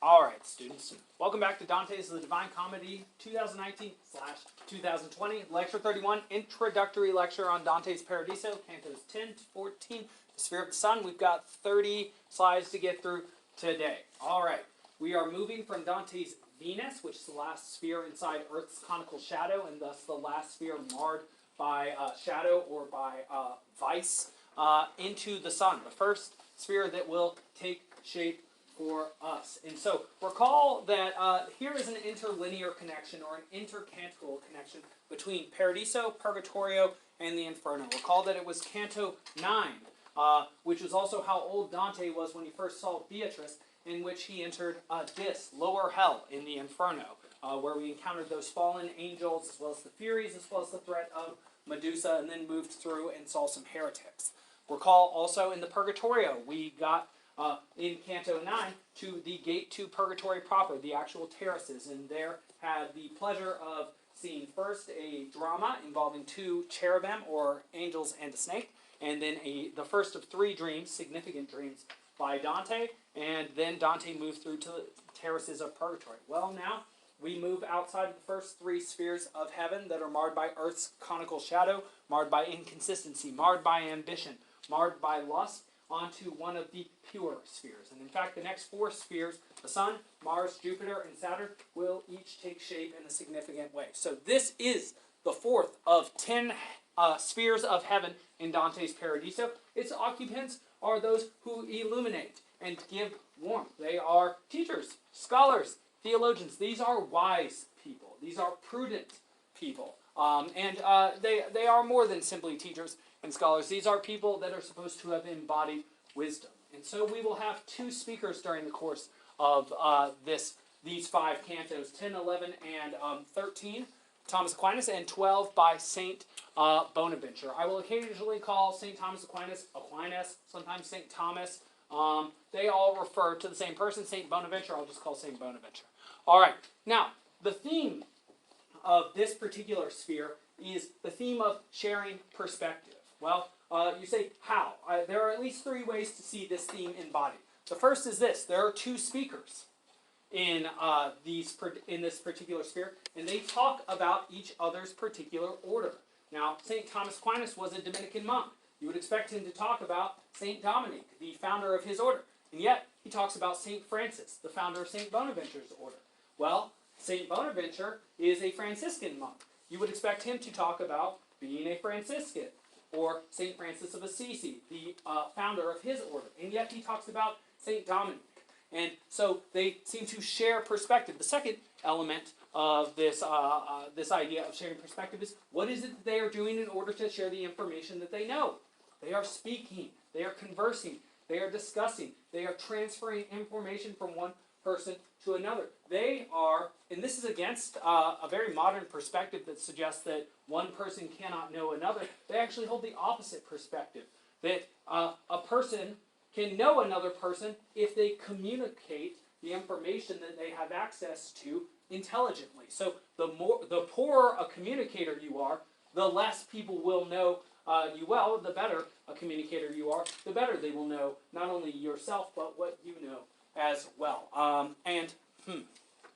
Alright, students. Welcome back to Dante's The Divine Comedy 2019/2020, Lecture 31, Introductory Lecture on Dante's Paradiso, Cantos 10 to 14, The Sphere of the Sun. We've got 30 slides to get through today. Alright, we are moving from Dante's Venus, which is the last sphere inside Earth's conical shadow, and thus the last sphere marred by shadow or by vice, into the Sun, the first sphere that will take shape for us. And so recall that here is an interlinear connection or an intercanticle connection between Paradiso, Purgatorio, and the Inferno. Recall that it was Canto 9, which is also how old Dante was when he first saw Beatrice, in which he entered Dis, lower hell, in the Inferno, where we encountered those fallen angels, as well as the Furies, as well as the threat of Medusa, and then moved through and saw some heretics. Recall also in the Purgatorio, we got in Canto 9 to the gate to Purgatory proper, the actual terraces, and there had the pleasure of seeing first a drama involving two cherubim, or angels and a snake, and then the first of three dreams, significant dreams, by Dante, and then Dante moved through to the terraces of Purgatory. Well, now we move outside of the first three spheres of heaven that are marred by Earth's conical shadow, marred by inconsistency, marred by ambition, marred by lust, onto one of the pure spheres. And in fact, the next four spheres, the Sun, Mars, Jupiter, and Saturn, will each take shape in a significant way. So this is the fourth of 10 spheres of heaven in Dante's Paradiso. Its occupants are those who illuminate and give warmth. They are teachers, scholars, theologians. These are wise people. These are prudent people. They are more than simply teachers and scholars. These are people that are supposed to have embodied wisdom. And so we will have two speakers during the course of these five cantos, 10, 11, and 13, Thomas Aquinas, and 12 by St. Bonaventure. I will occasionally call St. Thomas Aquinas, sometimes St. Thomas. They all refer to the same person, St. Bonaventure. I'll just call St. Bonaventure. All right. Now, the theme of this particular sphere is the theme of sharing perspective. Well, you say, how? There are at least three ways to see this theme embodied. The first is this. There are two speakers in this particular sphere, and they talk about each other's particular order. Now, St. Thomas Aquinas was a Dominican monk. You would expect him to talk about St. Dominic, the founder of his order. And yet, he talks about St. Francis, the founder of St. Bonaventure's order. Well, St. Bonaventure is a Franciscan monk. You would expect him to talk about being a Franciscan, or St. Francis of Assisi, the founder of his order. And yet he talks about St. Dominic. And so they seem to share perspective. The second element of this idea of sharing perspective is, what is it that they are doing in order to share the information that they know? They are speaking, they are conversing, they are discussing, they are transferring information from one person to another. They are, and this is against a very modern perspective that suggests that one person cannot know another. They actually hold the opposite perspective, that a person can know another person if they communicate the information that they have access to intelligently. So the poorer a communicator you are, the less people will know you well. The better a communicator you are, the better they will know not only yourself, but what you know as well.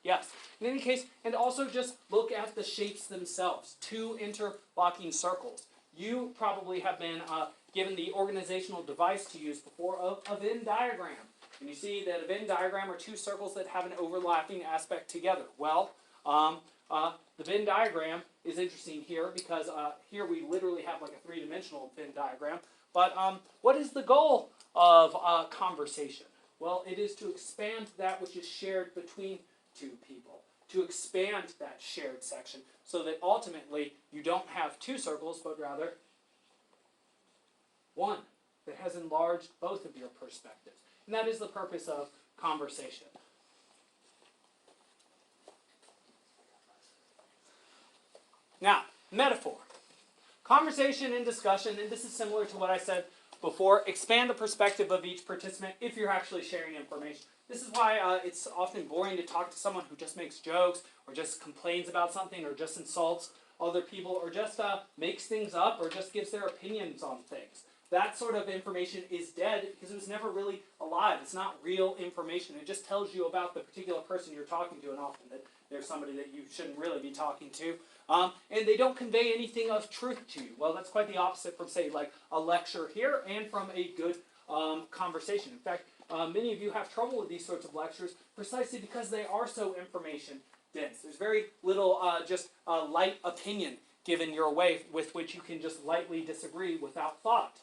Yes. In any case, and also just look at the shapes themselves. Two interlocking circles. You probably have been given the organizational device to use before of a Venn diagram. And you see that a Venn diagram are two circles that have an overlapping aspect together. Well, the Venn diagram is interesting here because here we literally have like a three-dimensional Venn diagram. But what is the goal of conversation? Well, it is to expand that which is shared between two people, to expand that shared section so that ultimately you don't have two circles, but rather one that has enlarged both of your perspectives. And that is the purpose of conversation. Now, metaphor. Conversation and discussion, and this is similar to what I said before, expand the perspective of each participant if you're actually sharing information. This is why it's often boring to talk to someone who just makes jokes, or just complains about something, or just insults other people, or just makes things up, or just gives their opinions on things. that sort of information is dead because it was never really alive. It's not real information. It just tells you about the particular person you're talking to, and often that there's somebody that you shouldn't really be talking to. And they don't convey anything of truth to you. Well, that's quite the opposite from, say, like a lecture here and from a good conversation. In fact, many of you have trouble with these sorts of lectures precisely because they are so information dense. There's very little just light opinion given your way with which you can just lightly disagree without thought.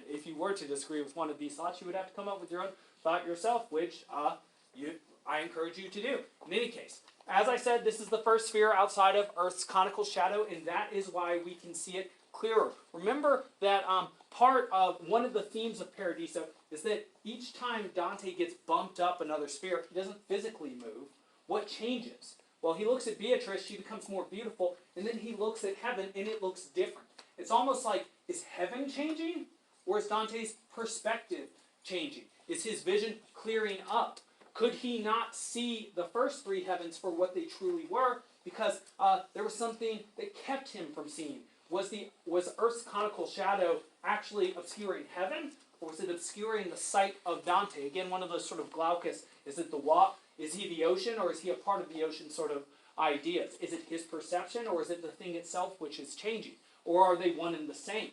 If you were to disagree with one of these thoughts, you would have to come up with your own thought yourself, which I encourage you to do. In any case, as I said, this is the first sphere outside of Earth's conical shadow, and that is why we can see it clearer. Remember that part of one of the themes of Paradiso is that each time Dante gets bumped up another sphere, he doesn't physically move. What changes? Well, he looks at Beatrice, she becomes more beautiful, and then he looks at heaven, and it looks different. It's almost like, is heaven changing, or is Dante's perspective changing? Is his vision clearing up? Could he not see the first three heavens for what they truly were, because there was something that kept him from seeing? Was Earth's conical shadow actually obscuring heaven, or was it obscuring the sight of Dante? Again, one of those sort of Glaucus, is he the ocean, or is he a part of the ocean sort of ideas? Is it his perception, or is it the thing itself which is changing? Or are they one and the same?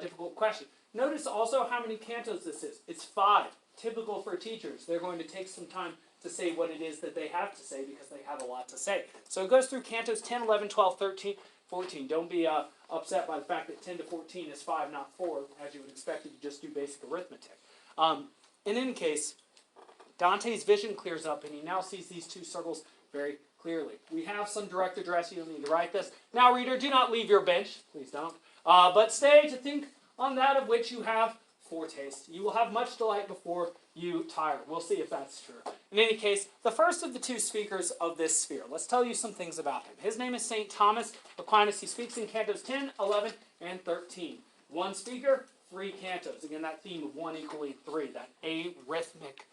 Difficult question. Notice also how many cantos this is. It's 5. Typical for teachers. They're going to take some time to say what it is that they have to say because they have a lot to say. So it goes through cantos 10, 11, 12, 13, 14. Don't be upset by the fact that 10 to 14 is 5, not 4, as you would expect if you just do basic arithmetic. In any case, Dante's vision clears up, and he now sees these two circles very clearly. We have some direct address. You don't need to write this. Now, reader, do not leave your bench. Please don't. But stay to think on that of which you have foretaste. You will have much delight before you tire. We'll see if that's true. In any case, the first of the two speakers of this sphere. Let's tell you some things about him. His name is St. Thomas Aquinas. He speaks in cantos 10, 11, and 13. One speaker, 3 cantos. Again, that theme of 1 equaling 3, that arithmetic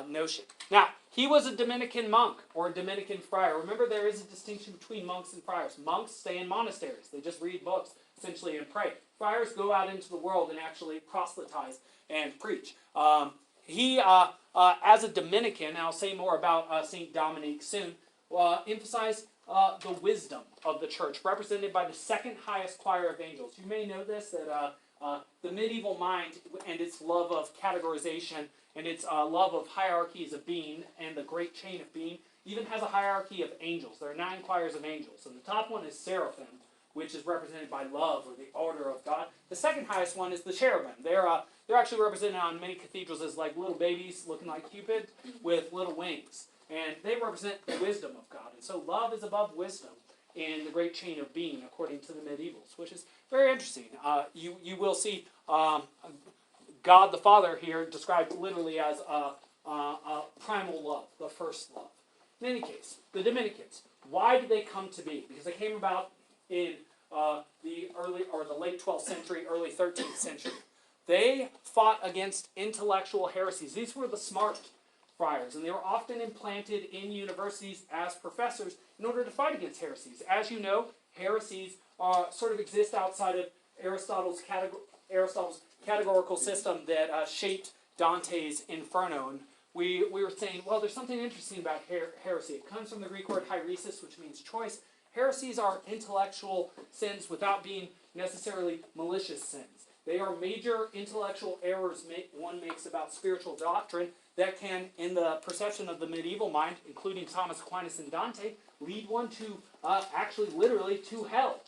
notion. Now, he was a Dominican monk or a Dominican friar. Remember, there is a distinction between monks and friars. Monks stay in monasteries. They just read books, essentially, and pray. Friars go out into the world and actually proselytize and preach. He, as a Dominican, and I'll say more about St. Dominic soon, emphasized the wisdom of the church, represented by the second highest choir of angels. You may know this, that the medieval mind and its love of categorization and its love of hierarchies of being and the great chain of being even has a hierarchy of angels. There are 9 choirs of angels. And the top one is seraphim, which is represented by love or the order of God. The second highest one is the cherubim. They're actually represented on many cathedrals as like little babies looking like Cupid with little wings. And they represent the wisdom of God. And so love is above wisdom in the great chain of being, according to the medievals, which is very interesting. You will see God the Father here described literally as primal love, the first love. In any case, the Dominicans, why did they come to be? Because they came about in the early or the late 12th century, early 13th century. They fought against intellectual heresies. These were the smart friars, and they were often implanted in universities as professors in order to fight against heresies. As you know, heresies sort of exist outside of Aristotle's categorical system that shaped Dante's Inferno. And we were saying, well, there's something interesting about heresy. It comes from the Greek word hairesis, which means choice. Heresies are intellectual sins without being necessarily malicious sins. They are major intellectual errors one makes about spiritual doctrine that can, in the perception of the medieval mind, including Thomas Aquinas and Dante, lead one to actually literally to hell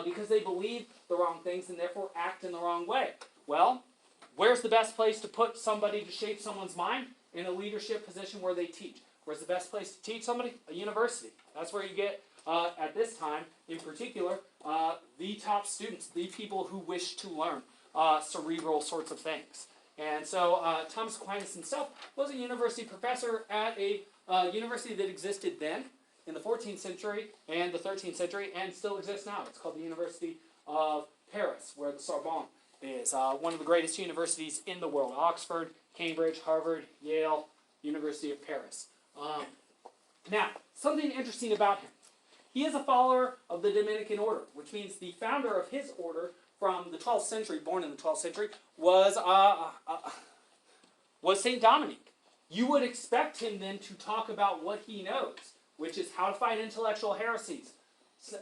because they believe the wrong things and therefore act in the wrong way. Well, where's the best place to put somebody to shape someone's mind? In a leadership position where they teach. Where's the best place to teach somebody? A university. That's where you get, at this time, in particular, the top students, the people who wish to learn cerebral sorts of things. And so Thomas Aquinas himself was a university professor at a university that existed then, in the 14th century and the 13th century, and still exists now. It's called the University of Paris, where the Sorbonne is one of the greatest universities in the world. Oxford, Cambridge, Harvard, Yale, University of Paris. Now, something interesting about him. He is a follower of the Dominican order, which means the founder of his order from the 12th century, born in the 12th century, was St. Dominic. You would expect him then to talk about what he knows, which is how to fight intellectual heresies,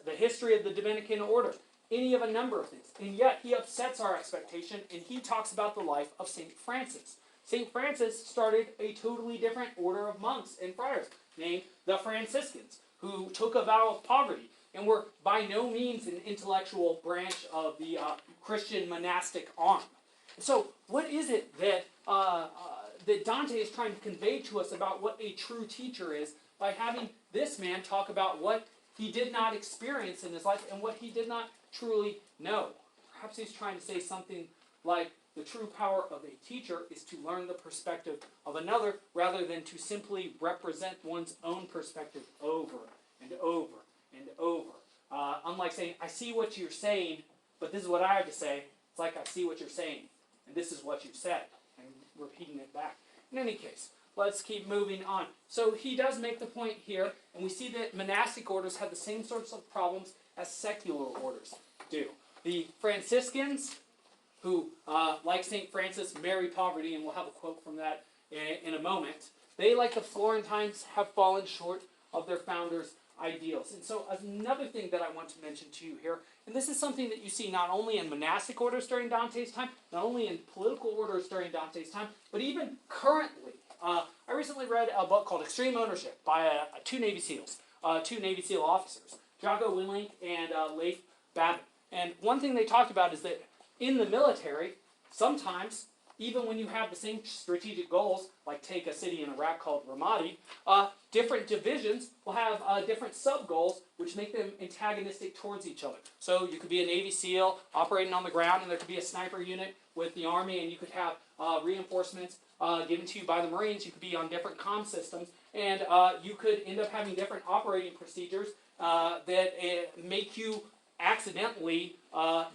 the history of the Dominican order, any of a number of things. And yet he upsets our expectation, and he talks about the life of St. Francis. St. Francis started a totally different order of monks and friars, named the Franciscans, who took a vow of poverty and were by no means an intellectual branch of the Christian monastic arm. So what is it that that Dante is trying to convey to us about what a true teacher is by having this man talk about what he did not experience in his life and what he did not truly know? Perhaps he's trying to say something like the true power of a teacher is to learn the perspective of another rather than to simply represent one's own perspective over and over and over. Unlike saying, I see what you're saying, but this is what I have to say. It's like, I see what you're saying, and this is what you said, and repeating it back. In any case, let's keep moving on. So he does make the point here, and we see that monastic orders have the same sorts of problems as secular orders do. The Franciscans, who, like St. Francis, marry poverty, and we'll have a quote from that in a moment, they, like the Florentines, have fallen short of their founders' ideals. And so another thing that I want to mention to you here, and this is something that you see not only in monastic orders during Dante's time, not only in political orders during Dante's time, but even currently. I recently read a book called Extreme Ownership by two Navy SEALs, two Navy SEAL officers, Jocko Willink and Leif Babin. And one thing they talked about is that in the military, sometimes, even when you have the same strategic goals, like take a city in Iraq called Ramadi, different divisions will have different sub-goals which make them antagonistic towards each other. So you could be a Navy SEAL operating on the ground, and there could be a sniper unit with the Army, and you could have reinforcements given to you by the Marines. You could be on different comm systems, and you could end up having different operating procedures that make you accidentally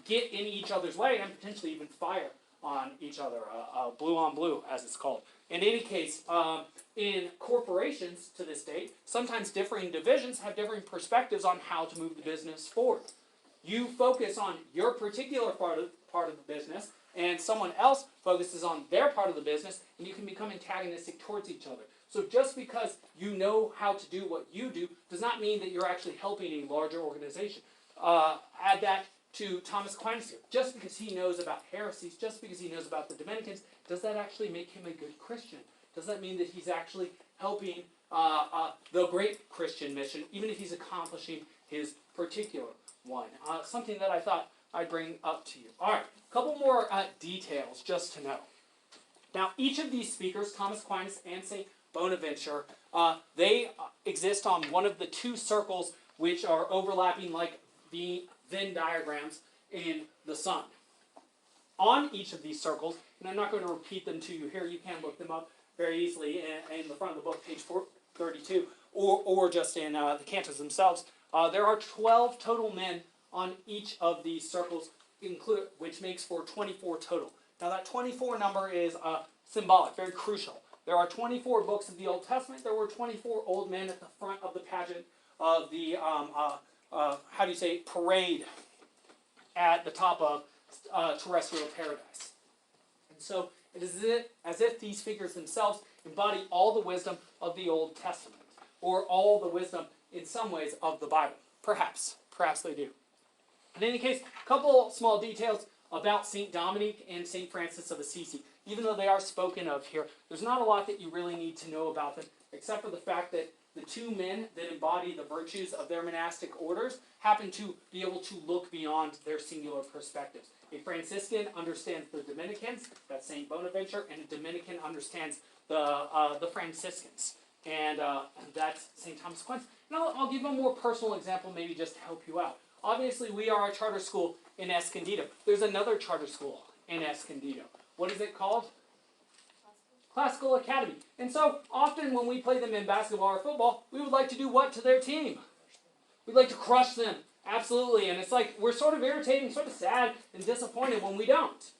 get in each other's way and potentially even fire on each other, blue on blue, as it's called. In any case, in corporations to this date, sometimes differing divisions have differing perspectives on how to move the business forward. You focus on your particular part of the business, and someone else focuses on their part of the business, and you can become antagonistic towards each other. So just because you know how to do what you do does not mean that you're actually helping a larger organization. Add that to Thomas Aquinas here. Just because he knows about heresies, just because he knows about the Dominicans, does that actually make him a good Christian? Does that mean that he's actually helping the great Christian mission, even if he's accomplishing his particular one? Something that I thought I'd bring up to you. All right, a couple more details just to know. Now, each of these speakers, Thomas Aquinas and St. Bonaventure, they exist on one of the two circles which are overlapping like the Venn diagrams in the sun. On each of these circles, and I'm not going to repeat them to you here, you can look them up very easily in the front of the book, page 432, or just in the Cantos themselves. There are 12 total men on each of these circles, which makes for 24 total. Now that 24 number is symbolic, very crucial. There are 24 books of the Old Testament. There were 24 old men at the front of the pageant of the parade at the top of terrestrial paradise. And so it is as if these figures themselves embody all the wisdom of the Old Testament, or all the wisdom, in some ways, of the Bible. Perhaps they do. In any case, a couple small details about St. Dominic and St. Francis of Assisi. Even though they are spoken of here, there's not a lot that you really need to know about them, except for the fact that the two men that embody the virtues of their monastic orders happen to be able to look beyond their singular perspectives. A Franciscan understands the Dominicans, that's St. Bonaventure, and a Dominican understands the Franciscans, and that's St. Thomas Aquinas. And I'll give a more personal example, maybe just to help you out. Obviously, we are a charter school in Escondido. There's another charter school in Escondido. What is it called? Classical Academy. And so often when we play them in basketball or football, we would like to do what to their team? We'd like to crush them. Absolutely. And it's like we're sort of irritated, sort of sad and disappointed when we don't.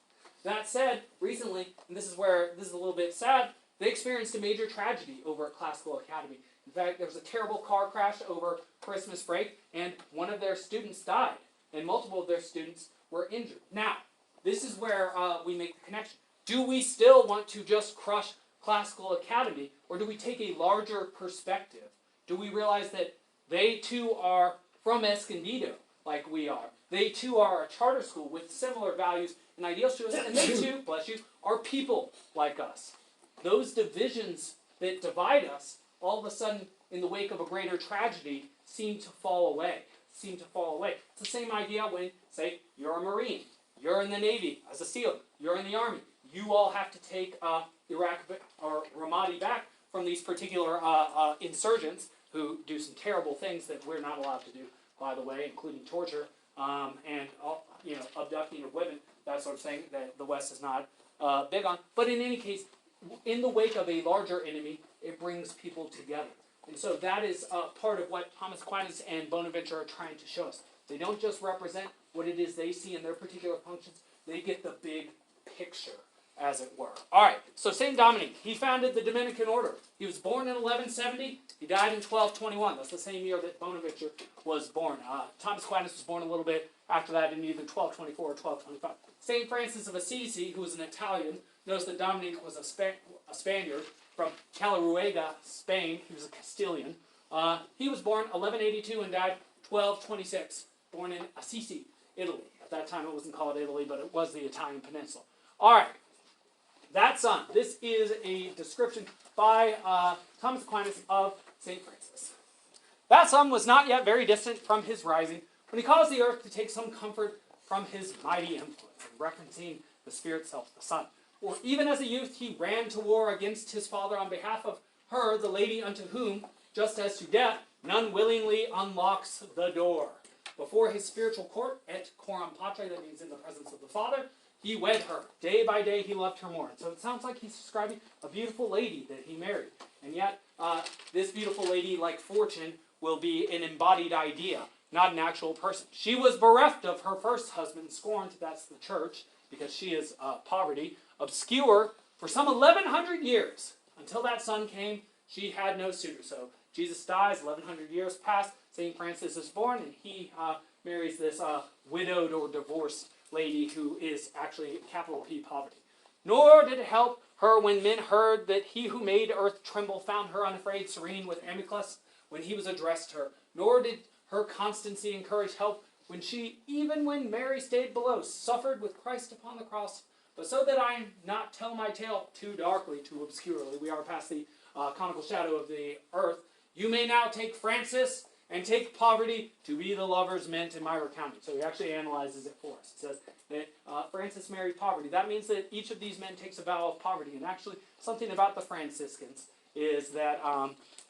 That said, recently, and this is a little bit sad, they experienced a major tragedy over at Classical Academy. In fact, there was a terrible car crash over Christmas break, and one of their students died. And multiple of their students were injured. Now, this is where we make the connection. Do we still want to just crush classical academy, or do we take a larger perspective? Do we realize that they too are from Escondido, like we are? They too are a charter school with similar values and ideals to us, and they too, bless you, are people like us. Those divisions that divide us, all of a sudden, in the wake of a greater tragedy, seem to fall away. It's the same idea when, say, you're a Marine, you're in the Navy as a SEAL, you're in the Army. You all have to take Iraq or Ramadi back from these particular insurgents who do some terrible things that we're not allowed to do, by the way, including torture and abducting of women, that sort of thing that the West is not big on. But in any case, in the wake of a larger enemy, it brings people together. And so that is part of what Thomas Aquinas and Bonaventure are trying to show us. They don't just represent what it is they see in their particular functions. They get the big picture, as it were. All right, so St. Dominic, he founded the Dominican order. He was born in 1170. He died in 1221. That's the same year that Bonaventure was born. Thomas Aquinas was born a little bit after that in either 1224 or 1225. St. Francis of Assisi, who was an Italian, knows that Dominic was a Spaniard from Calaruega, Spain. He was a Castilian. He was born 1182 and died 1226, born in Assisi, Italy. At that time it wasn't called Italy, but it was the Italian peninsula. All right, that son. This is a description by Thomas Aquinas of St. Francis. That son was not yet very distant from his rising when he caused the earth to take some comfort from his mighty influence, referencing the spirit self, the sun. Or even as a youth he ran to war against his father on behalf of her, the lady unto whom, just as to death, none willingly unlocks the door. Before his spiritual court, et coram patre, that means in the presence of the Father, he wed her. Day by day he loved her more. So it sounds like he's describing a beautiful lady that he married. And yet, this beautiful lady, like Fortune, will be an embodied idea, not an actual person. She was bereft of her first husband, scorned, that's the church, because she is poverty, obscure for some 1,100 years. Until that son came, she had no suitor. So Jesus dies, 1,100 years pass, St. Francis is born, and he marries this widowed or divorced lady who is actually capital P poverty. Nor did it help her when men heard that he who made earth tremble found her unafraid, serene with amicus when he was addressed her. Nor did her constancy and courage help when she, even when Mary stayed below, suffered with Christ upon the cross. But so that I not tell my tale too darkly, too obscurely, we are past the conical shadow of the earth, you may now take Francis and take poverty to be the lovers meant in my recounting. So he actually analyzes it for us. It says that Francis married poverty. That means that each of these men takes a vow of poverty. And actually, something about the Franciscans is that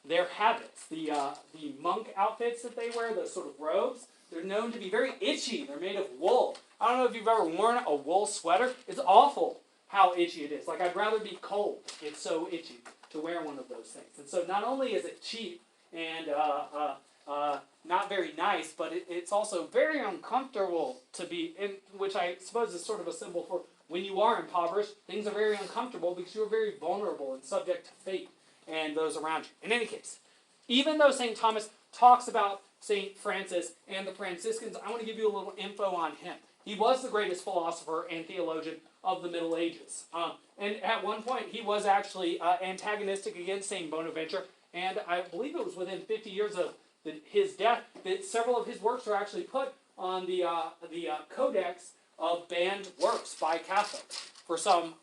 their habits, the monk outfits that they wear, those sort of robes, they're known to be very itchy. They're made of wool. I don't know if you've ever worn a wool sweater. It's awful how itchy it is. Like, I'd rather be cold. It's so itchy to wear one of those things. And so not only is it cheap and not very nice, but it's also very uncomfortable to be in, which I suppose is sort of a symbol for when you are impoverished, things are very uncomfortable because you're very vulnerable and subject to fate and those around you. In any case, even though St. Thomas talks about St. Francis and the Franciscans, I want to give you a little info on him. He was the greatest philosopher and theologian of the Middle Ages. And at one point, he was actually antagonistic against St. Bonaventure, and I believe it was within 50 years of his death that several of his works were actually put on the codex of banned works by Catholics for some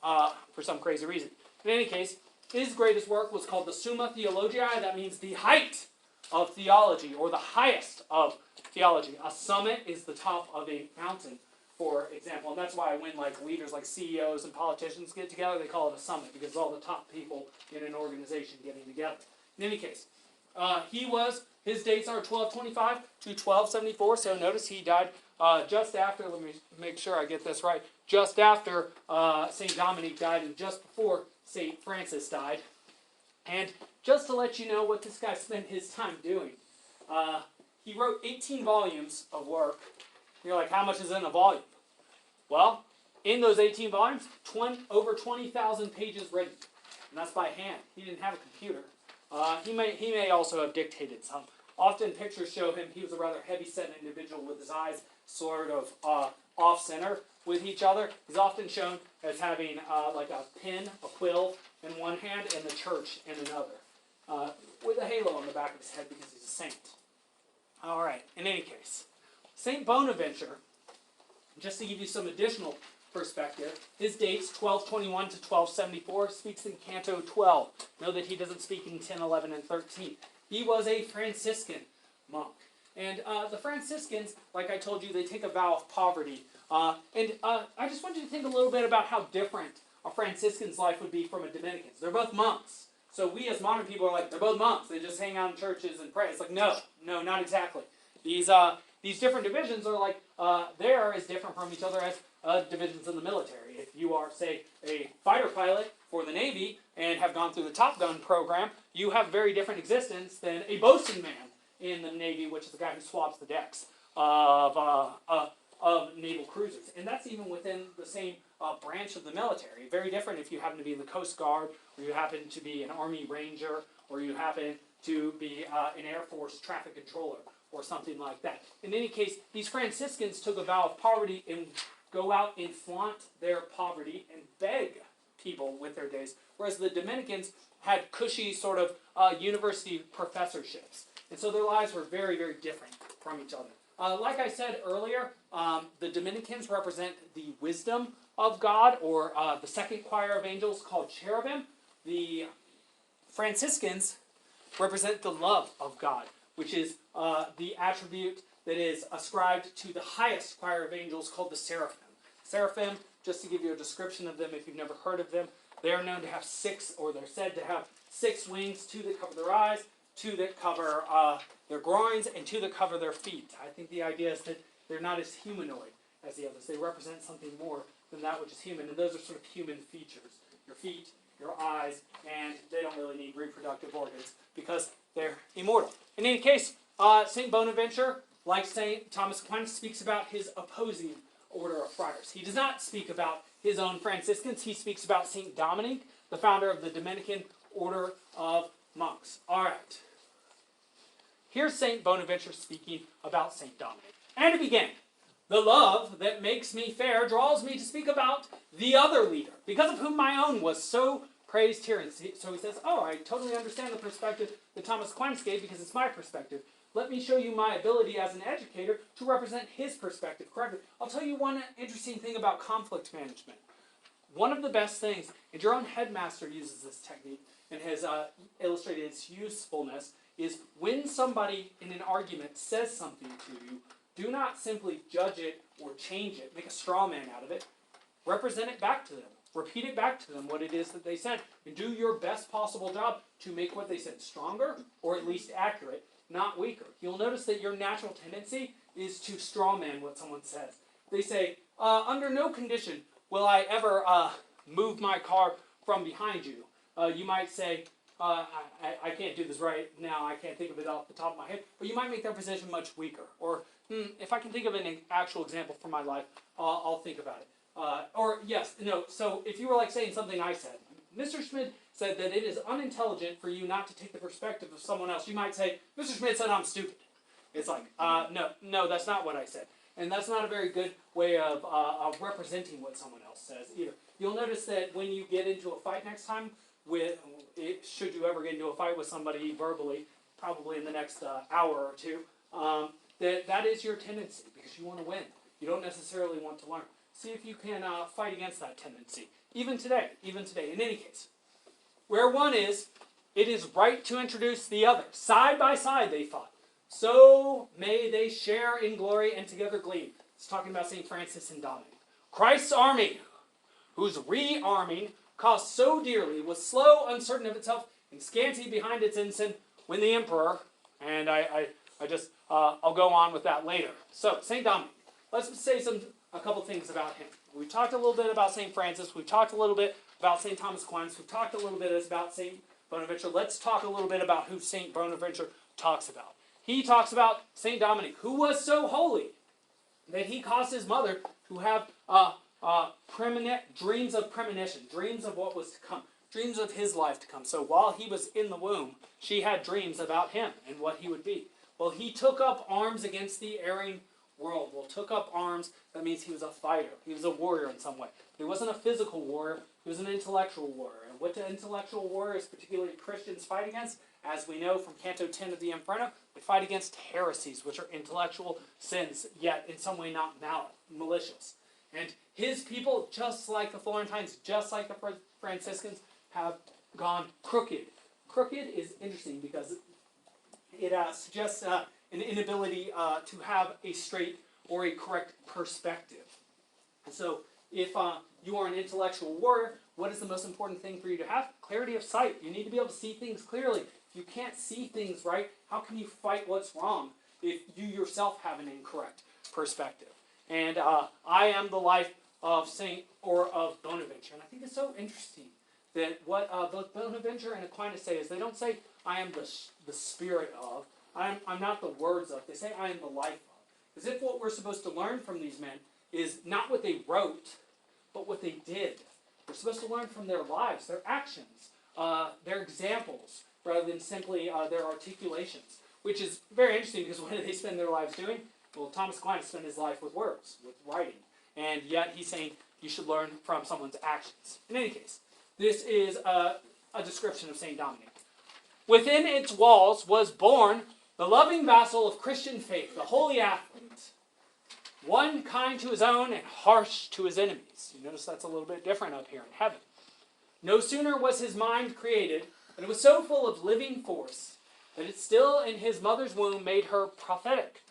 crazy reason. In any case, his greatest work was called the Summa Theologiae. That means the height of theology, or the highest of theology. A summit is the top of a mountain, for example. And that's why when leaders like CEOs and politicians get together, they call it a summit, because it's all the top people in an organization getting together. In any case, his dates are 1225 to 1274, so notice he died just after, let me make sure I get this right, just after St. Dominic died and just before St. Francis died. And just to let you know what this guy spent his time doing, he wrote 18 volumes of work. You're like, how much is in a volume? Well, in those 18 volumes, over 20,000 pages written. And that's by hand. He didn't have a computer. He may also have dictated some. Often pictures show him, he was a rather heavy-set individual with his eyes sort of off-center with each other. He's often shown as having like a pen, a quill in one hand, and the church in another, with a halo on the back of his head because he's a saint. All right, in any case, St. Bonaventure, just to give you some additional perspective, his dates 1221 to 1274, speaks in Canto 12. Know that he doesn't speak in 10, 11, and 13. He was a Franciscan monk. And the Franciscans, like I told you, they take a vow of poverty. I just want you to think a little bit about how different a Franciscan's life would be from a Dominican's. They're both monks. So we as modern people are like, they're both monks. They just hang out in churches and pray. It's like, no, not exactly. These different divisions are like, they are as different from each other as divisions in the military. If you are, say, a fighter pilot for the Navy and have gone through the Top Gun program, you have very different existence than a boatswain man in the Navy, which is the guy who swaps the decks of naval cruisers. And that's even within the same branch of the military. Very different if you happen to be in the Coast Guard, or you happen to be an Army Ranger, or you happen to be an Air Force traffic controller, or something like that. In any case, these Franciscans took a vow of poverty and go out and flaunt their poverty and beg people with their days, whereas the Dominicans had cushy sort of university professorships. And so their lives were very, very different from each other. Like I said earlier, the Dominicans represent the wisdom of God, or the second choir of angels called cherubim. The Franciscans represent the love of God, which is the attribute that is ascribed to the highest choir of angels called the seraphim. Seraphim, just to give you a description of them if you've never heard of them, they are known to have six, or they're said to have 6 wings, 2 that cover their eyes, 2 that cover their groins, and 2 that cover their feet. I think the idea is that they're not as humanoid as the others. They represent something more than that which is human, and those are sort of human features. Your feet, your eyes, and they don't really need reproductive organs because they're immortal. In any case, St. Bonaventure, like St. Thomas Aquinas, speaks about his opposing order of friars. He does not speak about his own Franciscans. He speaks about St. Dominic, the founder of the Dominican order of monks. All right. Here's St. Bonaventure speaking about St. Dominic. And to begin, the love that makes me fair draws me to speak about the other leader, because of whom my own was so praised here. And so he says, I totally understand the perspective that Thomas Aquinas gave because it's my perspective. Let me show you my ability as an educator to represent his perspective correctly. I'll tell you one interesting thing about conflict management. One of the best things, and your own headmaster uses this technique and has illustrated its usefulness, is when somebody in an argument says something to you, do not simply judge it or change it, make a straw man out of it. Represent it back to them. Repeat it back to them what it is that they said, and do your best possible job to make what they said stronger, or at least accurate, not weaker. You'll notice that your natural tendency is to straw man what someone says. They say, under no condition will I ever move my car from behind you. You might say, I can't do this right now, I can't think of it off the top of my head, but you might make their position much weaker. Or, if I can think of an actual example from my life, I'll think about it. So if you were like saying something I said, Mr. Schmidt said that it is unintelligent for you not to take the perspective of someone else. You might say, Mr. Schmidt said I'm stupid. It's like, no, that's not what I said. And that's not a very good way of representing what someone else says either. You'll notice that when you get into a fight next time, should you ever get into a fight with somebody verbally, probably in the next hour or two, that is your tendency because you want to win. You don't necessarily want to learn. See if you can fight against that tendency. Even today. In any case, where one is, it is right to introduce the other. Side by side they fought. So may they share in glory and together gleam. It's talking about St. Francis and Dominic. Christ's army, whose re-arming cost so dearly, was slow, uncertain of itself, and scanty behind its ensign, when the emperor, and I'll go on with that later. So, St. Dominic. Let's say a couple things about him. We've talked a little bit about St. Francis. We've talked a little bit about St. Thomas Aquinas. We've talked a little bit about St. Bonaventure. Let's talk a little bit about who St. Bonaventure talks about. He talks about St. Dominic, who was so holy that he caused his mother to have dreams of premonition, dreams of what was to come, dreams of his life to come. So while he was in the womb, she had dreams about him and what he would be. Well, he took up arms against the erring world. Well, took up arms, that means he was a fighter. He was a warrior in some way. But he wasn't a physical warrior, he was an intellectual warrior. And what do intellectual warriors, particularly Christians, fight against? As we know from Canto 10 of the Inferno, they fight against heresies, which are intellectual sins, yet in some way not malicious. And his people, just like the Florentines, just like the Franciscans, have gone crooked. Crooked is interesting because it suggests an inability to have a straight or a correct perspective. And so, if you are an intellectual warrior, what is the most important thing for you to have? Clarity of sight. You need to be able to see things clearly. If you can't see things right, how can you fight what's wrong if you yourself have an incorrect perspective? And I am the life of of Bonaventure. And I think it's so interesting that what both Bonaventure and Aquinas say is they don't say, I am the spirit of, I'm not the words of, they say I am the life of. As if what we're supposed to learn from these men is not what they wrote, but what they did. We're supposed to learn from their lives, their actions, their examples, rather than simply their articulations. Which is very interesting because what do they spend their lives doing? Well, Thomas Aquinas spent his life with words, with writing. And yet he's saying you should learn from someone's actions. In any case, this is a description of St. Dominic. Within its walls was born the loving vassal of Christian faith, the holy athlete, one kind to his own and harsh to his enemies. You notice that's a little bit different up here in heaven. No sooner was his mind created, but it was so full of living force that it still in his mother's womb made her prophetic.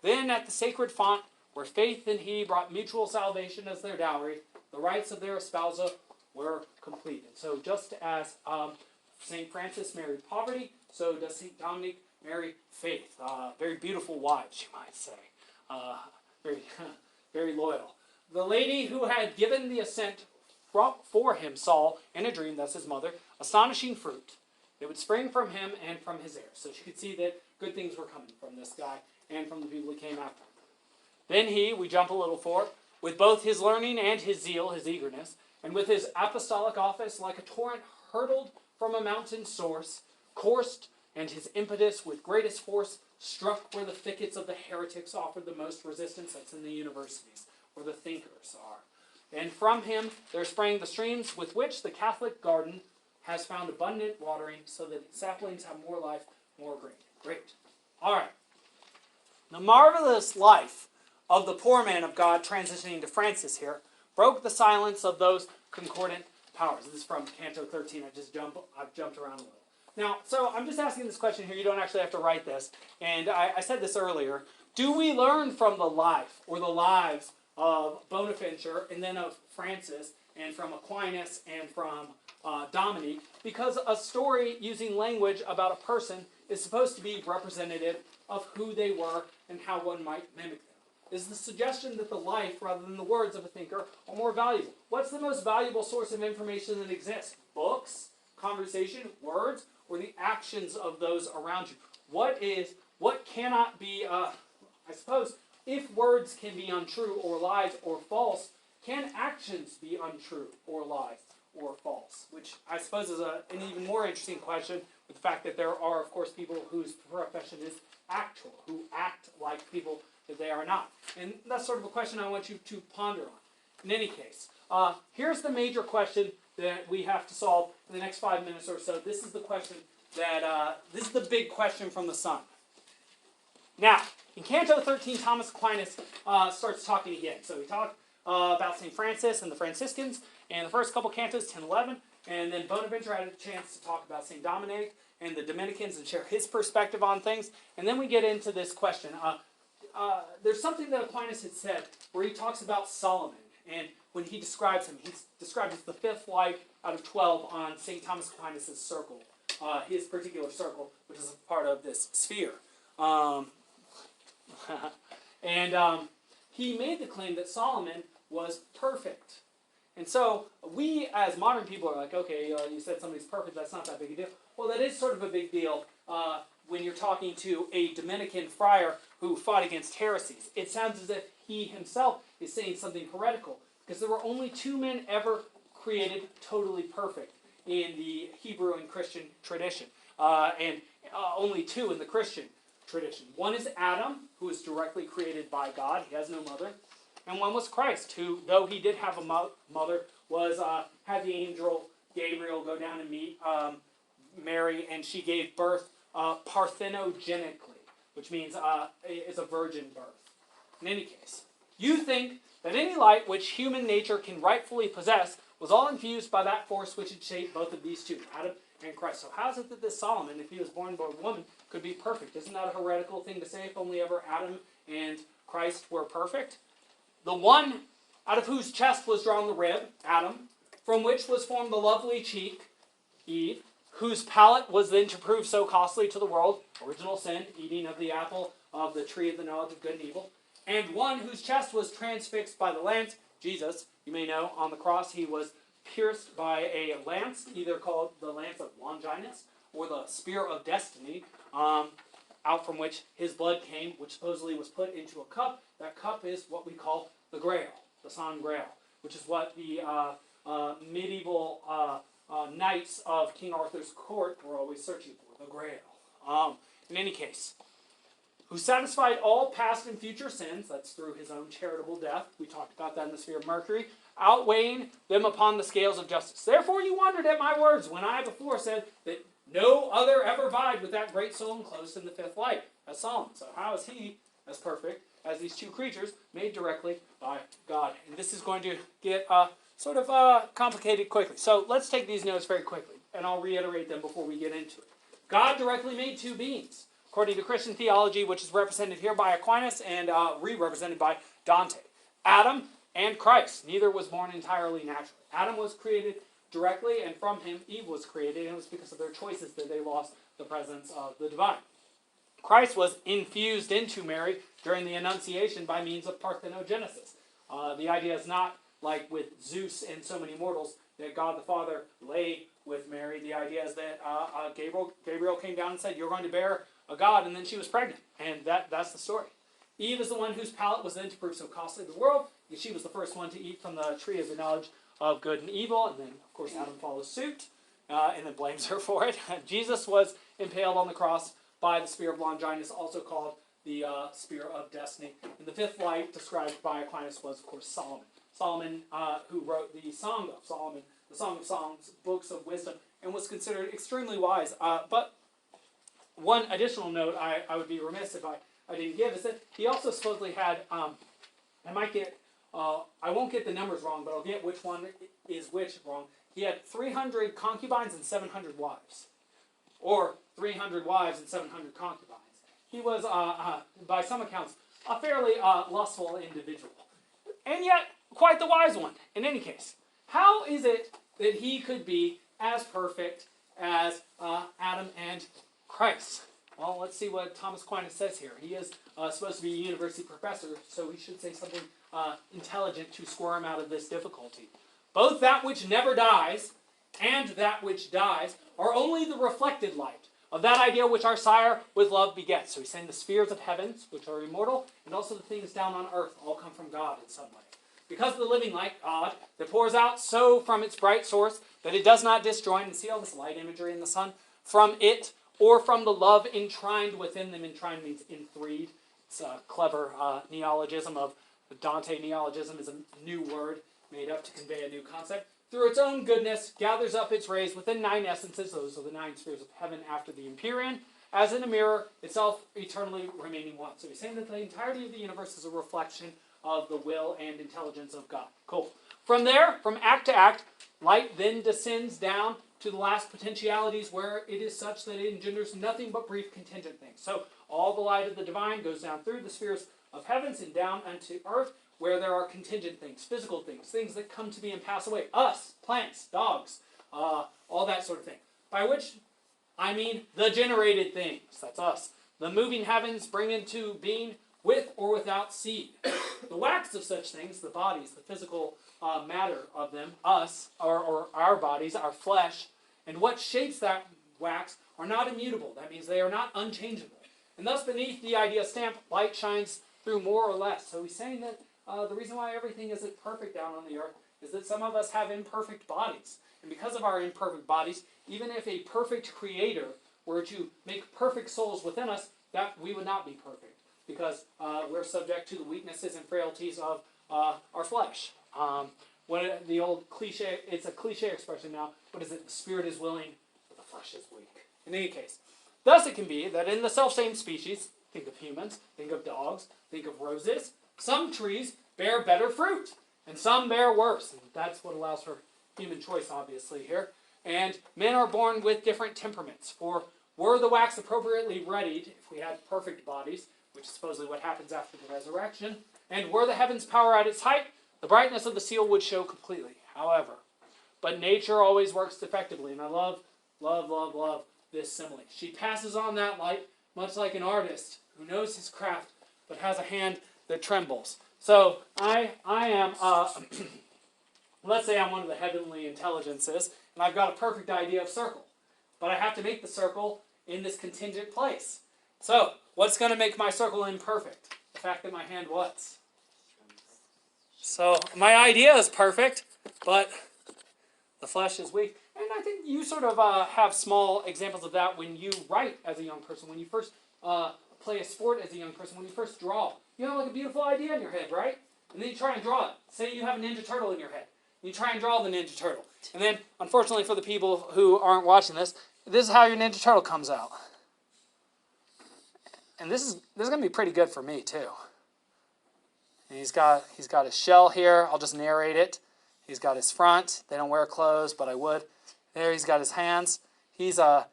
Then at the sacred font, where faith and he brought mutual salvation as their dowry, the rites of their espousal were completed. So just as St. Francis married poverty, so does St. Dominic marry faith. Very beautiful wives, you might say. Very, very loyal. The lady who had given the assent for him saw, in a dream, that's his mother, astonishing fruit. It would spring from him and from his heirs. So she could see that good things were coming from this guy and from the people who came after him. Then he, we jump a little forward, with both his learning and his zeal, his eagerness, and with his apostolic office, like a torrent hurtled from a mountain source, coursed, and his impetus with greatest force struck where the thickets of the heretics offered the most resistance. That's in the universities, where the thinkers are. And from him there sprang the streams with which the Catholic garden has found abundant watering, so that its saplings have more life, more green. Great. All right. The marvelous life of the poor man of God, transitioning to Francis here, broke the silence of those concordant powers. This is from Canto 13. I've jumped around a little. Now, so I'm just asking this question here. You don't actually have to write this. And I said this earlier. Do we learn from the life or the lives of Bonaventure and then of Francis and from Aquinas and from Dominic? Because a story using language about a person is supposed to be representative of who they were and how one might mimic them. Is the suggestion that the life, rather than the words of a thinker, are more valuable? What's the most valuable source of information that exists? Books, conversation, words, or the actions of those around you? What cannot be, I suppose, if words can be untrue or lies or false, can actions be untrue or lies or false? Which I suppose is an even more interesting question with the fact that there are, of course, people whose profession is actual, who act like people that they are not. And that's sort of a question I want you to ponder on. In any case, here's the major question that we have to solve in the next 5 minutes or so. This is the question that, this is the big question from the sun. Now, in Canto 13, Thomas Aquinas starts talking again. So we talked about St. Francis and the Franciscans in the first couple cantos, 10, 11, and then Bonaventure had a chance to talk about St. Dominic and the Dominicans and share his perspective on things. And then we get into this question. There's something that Aquinas had said where he talks about Solomon, and when he describes him, he's described as the fifth light out of 12 on St. Thomas Aquinas' circle, his particular circle, which is a part of this sphere. And he made the claim that Solomon was perfect. And so we, as modern people, are like, okay, you said somebody's perfect, that's not that big a deal. Well, that is sort of a big deal when you're talking to a Dominican friar who fought against heresies. It sounds as if he himself is saying something heretical, because there were only two men ever created totally perfect in the Hebrew and Christian tradition, and only two in the Christian. tradition. One is Adam, who was directly created by God. He has no mother. And one was Christ, who, though he did have a mother, was had the angel Gabriel go down and meet Mary, and she gave birth parthenogenically, which means it's a virgin birth. In any case, you think that any light which human nature can rightfully possess was all infused by that force which had shaped both of these two, Adam and Christ. So how is it that this Solomon, if he was born by a woman, could be perfect? Isn't that a heretical thing to say, if only ever Adam and Christ were perfect? The one out of whose chest was drawn the rib, Adam, from which was formed the lovely cheek, Eve, whose palate was then to prove so costly to the world, original sin, eating of the apple of the tree of the knowledge of good and evil, and one whose chest was transfixed by the lance, Jesus. You may know, on the cross he was pierced by a lance, either called the lance of Longinus, or the spear of destiny, out from which his blood came, which supposedly was put into a cup. That cup is what we call the Grail, the San Grail, which is what the medieval knights of King Arthur's court were always searching for, the Grail. In any case, who satisfied all past and future sins, that's through his own charitable death, we talked about that in the sphere of Mercury, outweighing them upon the scales of justice. Therefore you wondered at my words, when I before said that no other ever vied with that great soul enclosed in the fifth light. That's Solomon. So how is he as perfect as these two creatures made directly by God? And this is going to get sort of complicated quickly. So let's take these notes very quickly, and I'll reiterate them before we get into it. God directly made two beings, according to Christian theology, which is represented here by Aquinas and re-represented by Dante. Adam and Christ. Neither was born entirely naturally. Adam was created directly, and from him Eve was created, and it was because of their choices that they lost the presence of the divine. Christ was infused into Mary during the Annunciation by means of parthenogenesis. The idea is not like with Zeus and so many mortals that God the Father lay with Mary. The idea is that Gabriel came down and said, you're going to bear a God, and then she was pregnant. And that's the story. Eve is the one whose palate was then to prove so costly to the world. She was the first one to eat from the tree of the knowledge of good and evil. And then, of course, Adam follows suit and then blames her for it. Jesus was impaled on the cross by the spear of Longinus, also called the spear of destiny. And the fifth light described by Aquinas was, of course, Solomon. Solomon, who wrote the Song of Solomon, the Song of Songs, books of wisdom, and was considered extremely wise. But one additional note I would be remiss if I didn't give is that he also supposedly had, I won't get the numbers wrong, but I'll get which one is which wrong. He had 300 concubines and 700 wives. Or 300 wives and 700 concubines. He was, by some accounts, a fairly lustful individual. And yet, quite the wise one. In any case, how is it that he could be as perfect as Adam and Christ? Well, let's see what Thomas Aquinas says here. He is supposed to be a university professor, so he should say something intelligent to squirm out of this difficulty. Both that which never dies and that which dies are only the reflected light of that idea which our sire with love begets. So he's saying the spheres of heavens, which are immortal, and also the things down on earth all come from God in some way. Because of the living light, God, that pours out so from its bright source that it does not disjoin, and see all this light imagery in the sun, from it, or from the love entrined within them. Entrined means enthreed. It's a clever neologism of Dante. Neologism is a new word made up to convey a new concept. Through its own goodness, gathers up its rays within 9 essences, those are the 9 spheres of heaven after the Empyrean, as in a mirror, itself eternally remaining one. So he's saying that the entirety of the universe is a reflection of the will and intelligence of God. Cool. From there, from act to act, light then descends down to the last potentialities where it is such that it engenders nothing but brief contingent things. So all the light of the divine goes down through the spheres of heavens and down unto earth, where there are contingent things, physical things, things that come to be and pass away. Us, plants, dogs, all that sort of thing. By which I mean the generated things, that's us. The moving heavens bring into being with or without seed. The wax of such things, the bodies, the physical matter of them, us, or our bodies, our flesh, and what shapes that wax are not immutable. That means they are not unchangeable. And thus beneath the idea stamp, light shines through more or less. So he's saying that the reason why everything isn't perfect down on the earth is that some of us have imperfect bodies. And because of our imperfect bodies, even if a perfect creator were to make perfect souls within us, that we would not be perfect because we're subject to the weaknesses and frailties of our flesh. The old cliche, it's a cliche expression now, what is it? The spirit is willing, but the flesh is weak. In any case, thus it can be that in the self-same species, think of humans, think of dogs, think of roses, some trees bear better fruit, and some bear worse. And that's what allows for human choice, obviously, here. And men are born with different temperaments. For were the wax appropriately readied, if we had perfect bodies, which is supposedly what happens after the resurrection, and were the heavens' power at its height, the brightness of the seal would show completely. However, but nature always works defectively, and I love this simile. She passes on that light, much like an artist who knows his craft, but has a hand that trembles. So I am, let's say I'm one of the heavenly intelligences, and I've got a perfect idea of circle, but I have to make the circle in this contingent place. So what's going to make my circle imperfect? The fact that my hand was. So my idea is perfect, but the flesh is weak. And I think you sort of have small examples of that when you write as a young person, when you first play a sport as a young person, when you first draw. You have like a beautiful idea in your head, right? And then you try and draw it. Say you have a Ninja Turtle in your head. You try and draw the Ninja Turtle. And then, unfortunately for the people who aren't watching this is how your Ninja Turtle comes out. And this is going to be pretty good for me, too. And he's got his shell here. I'll just narrate it. He's got his front. They don't wear clothes, but I would. There, he's got his hands. He's oh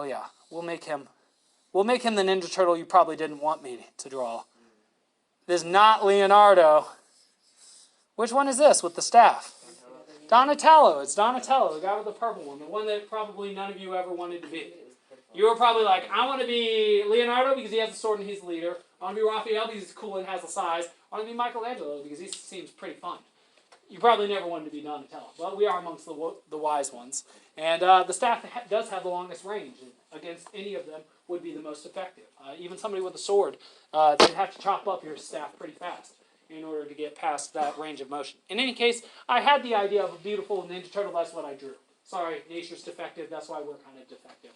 yeah, we'll make him the Ninja Turtle you probably didn't want me to draw. This is not Leonardo. Which one is this with the staff? Donatello. It's Donatello, the guy with the purple one, the one that probably none of you ever wanted to be. You were probably like, I want to be Leonardo because he has a sword and he's the leader. I want to be Raphael because he's cool and has the size. I want to be Michelangelo because he seems pretty fun. You probably never wanted to be Donatello. Well, we are amongst the wise ones. And the staff does have the longest range. And against any of them would be the most effective. Even somebody with a sword, they'd have to chop up your staff pretty fast in order to get past that range of motion. In any case, I had the idea of a beautiful Ninja Turtle. That's what I drew. Sorry, nature's defective. That's why we're kind of defective.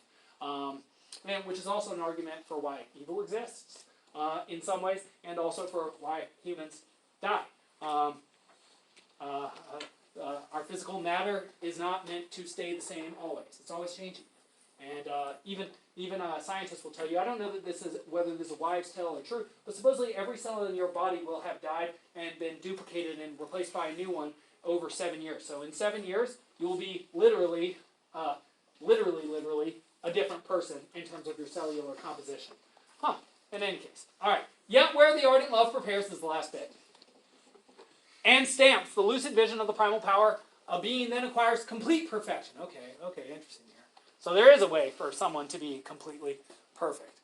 Which is also an argument for why evil exists in some ways, and also for why humans die. Our physical matter is not meant to stay the same always. It's always changing. And even scientists will tell you, I don't know that whether this is a wives' tale or true, but supposedly every cell in your body will have died and been duplicated and replaced by a new one over 7 years. So in 7 years, you will be literally a different person in terms of your cellular composition. In any case. All right. Yet where the ardent love prepares is the last bit. And stamps the lucid vision of the primal power, a being then acquires complete perfection. Okay, interesting here. So there is a way for someone to be completely perfect.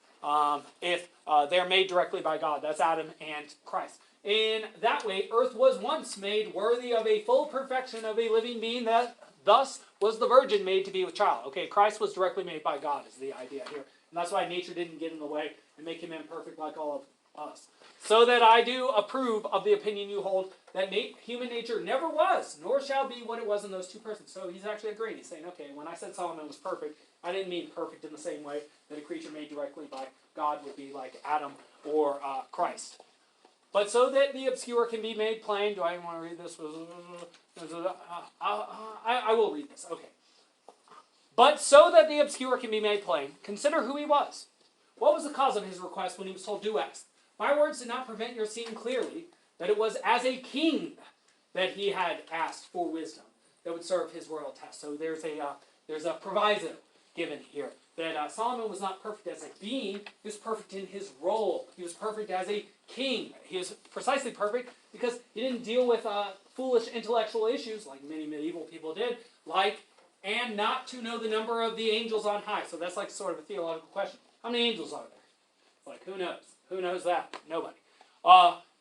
If they're made directly by God. That's Adam and Christ. In that way, earth was once made worthy of a full perfection of a living being that thus was the virgin made to be with child. Okay, Christ was directly made by God is the idea here. And that's why nature didn't get in the way and make him imperfect like all of us. So that I do approve of the opinion you hold that human nature never was, nor shall be what it was in those two persons. So he's actually agreeing. He's saying, okay, when I said Solomon was perfect, I didn't mean perfect in the same way that a creature made directly by God would be like Adam or Christ. But so that the obscure can be made plain, do I even want to read this? I will read this, okay. But so that the obscure can be made plain, consider who he was. What was the cause of his request when he was told, do ask? My words did not prevent your seeing clearly that it was as a king that he had asked for wisdom that would serve his royal task. So there's a proviso given here that Solomon was not perfect as a being, he was perfect in his role. He was perfect as a king. He was precisely perfect because he didn't deal with foolish intellectual issues like many medieval people did, and not to know the number of the angels on high. So that's like sort of a theological question. How many angels are there? Like, who knows? Who knows that? Nobody.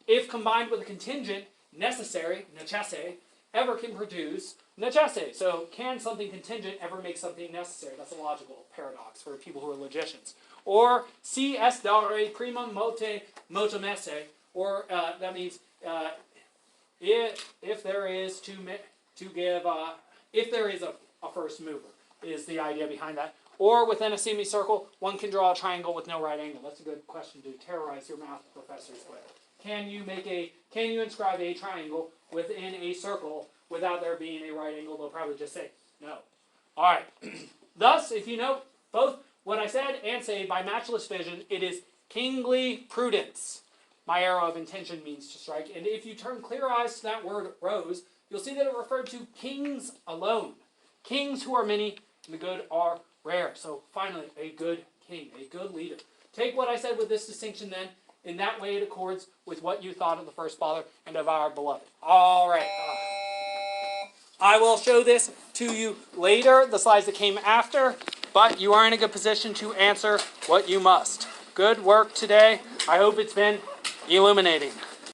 If combined with a contingent, necessary, necesse, ever can produce necesse. So can something contingent ever make something necessary? That's a logical paradox for people who are logicians. Or si est dare primum motum esse, or that means if there is to give, if there is a first mover, is the idea behind that. or within a semicircle, one can draw a triangle with no right angle. That's a good question to terrorize your math professors with. Can you inscribe a triangle within a circle without there being a right angle? They'll probably just say no. All right. Thus, if you note both what I said and say by matchless vision, it is kingly prudence. My arrow of intention means to strike. And if you turn clear eyes to that word rose, you'll see that it referred to kings alone. Kings who are many and the good are rare. So finally, a good king, a good leader. Take what I said with this distinction then. In that way it accords with what you thought of the first father and of our beloved. All right. I will show this to you later, the slides that came after, but you are in a good position to answer what you must. Good work today. I hope it's been illuminating.